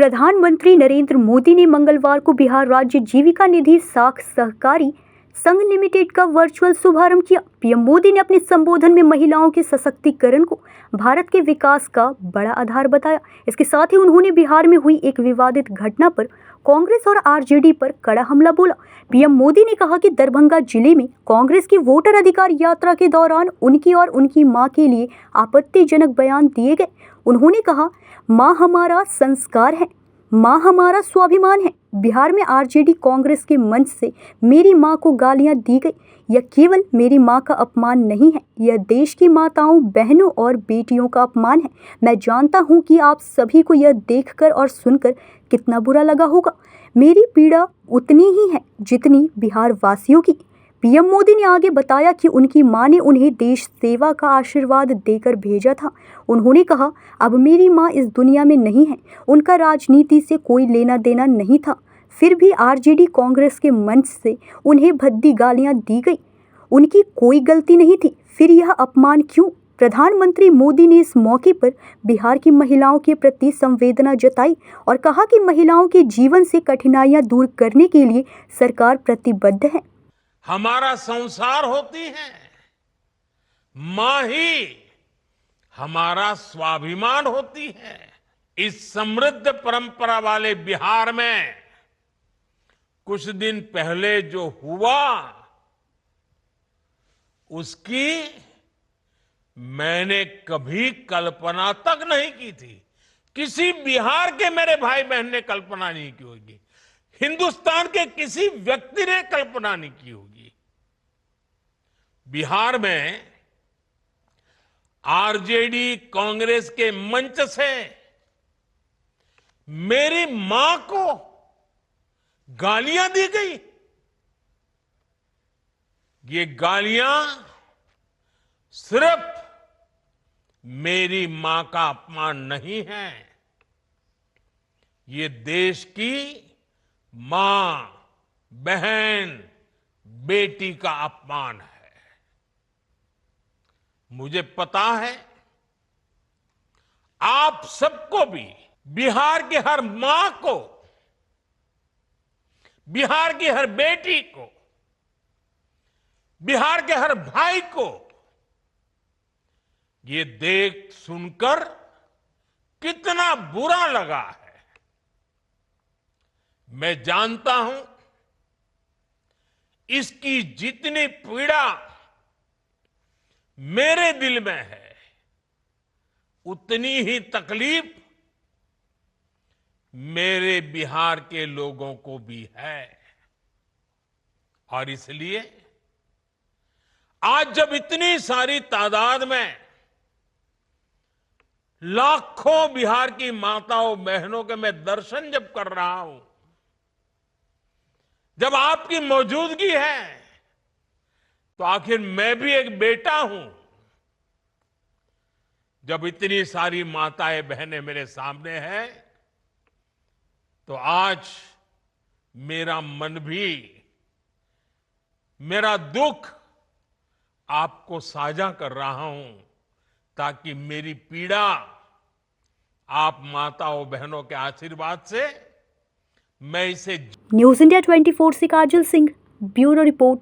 प्रधानमंत्री नरेंद्र मोदी ने मंगलवार को बिहार राज्य जीविका निधि साख सहकारी संघ लिमिटेड का वर्चुअल शुभारंभ किया। पीएम मोदी ने अपने संबोधन में महिलाओं के सशक्तिकरण को भारत के विकास का बड़ा आधार बताया। इसके साथ ही उन्होंने बिहार में हुई एक विवादित घटना पर कांग्रेस और आरजेडी पर कड़ा हमला बोला। पीएम मोदी ने कहा कि दरभंगा जिले में कांग्रेस की वोटर अधिकार यात्रा के दौरान उनकी और उनकी मां के लिए आपत्तिजनक बयान दिए गए। उन्होंने कहा, मां हमारा संस्कार है, मां हमारा स्वाभिमान है। बिहार में आरजेडी कांग्रेस के मंच से मेरी मां को गालियां दी गई। यह केवल मेरी मां का अपमान नहीं है, यह देश की माताओं, बहनों और बेटियों का अपमान है। मैं जानता हूं कि आप सभी को यह देखकर और सुनकर कितना बुरा लगा होगा। मेरी पीड़ा उतनी ही है जितनी बिहार वासियों की। पीएम मोदी ने आगे बताया कि उनकी मां ने उन्हें देश सेवा का आशीर्वाद देकर भेजा था। उन्होंने कहा, अब मेरी मां इस दुनिया में नहीं है, उनका राजनीति से कोई लेना देना नहीं था। फिर भी आरजेडी कांग्रेस के मंच से उन्हें भद्दी गालियां दी गई। उनकी कोई गलती नहीं थी, फिर यह अपमान क्यों? प्रधानमंत्री मोदी ने इस मौके पर बिहार की महिलाओं के प्रति संवेदना जताई और कहा कि महिलाओं के जीवन से कठिनाइयां दूर करने के लिए सरकार प्रतिबद्ध है। हमारा संसार होती है, मां ही हमारा स्वाभिमान होती है। इस समृद्ध परंपरा वाले बिहार में कुछ दिन पहले जो हुआ, उसकी मैंने कभी कल्पना तक नहीं की थी। किसी बिहार के मेरे भाई बहन ने कल्पना नहीं की होगी, हिंदुस्तान के किसी व्यक्ति ने कल्पना नहीं की होगी। बिहार में आरजेडी कांग्रेस के मंच से मेरी मां को गालियां दी गई। ये गालियां सिर्फ मेरी मां का अपमान नहीं है, ये देश की मां, बहन, बेटी का अपमान है। मुझे पता है आप सबको भी, बिहार की हर मां को, बिहार की हर बेटी को, बिहार के हर भाई को ये देख सुनकर कितना बुरा लगा है। मैं जानता हूं इसकी जितनी पीड़ा मेरे दिल में है, उतनी ही तकलीफ मेरे बिहार के लोगों को भी है। और इसलिए आज जब इतनी सारी तादाद में लाखों बिहार की माताओं बहनों के मैं दर्शन जब कर रहा हूं, जब आपकी मौजूदगी है, तो आखिर मैं भी एक बेटा हूं। जब इतनी सारी माताएं बहनें मेरे सामने हैं, तो आज मेरा मन भी, मेरा दुख आपको साझा कर रहा हूं, ताकि मेरी पीड़ा आप माताओं बहनों के आशीर्वाद से मैं इसे। न्यूज़ इंडिया 24 से काजल सिंह, ब्यूरो रिपोर्ट।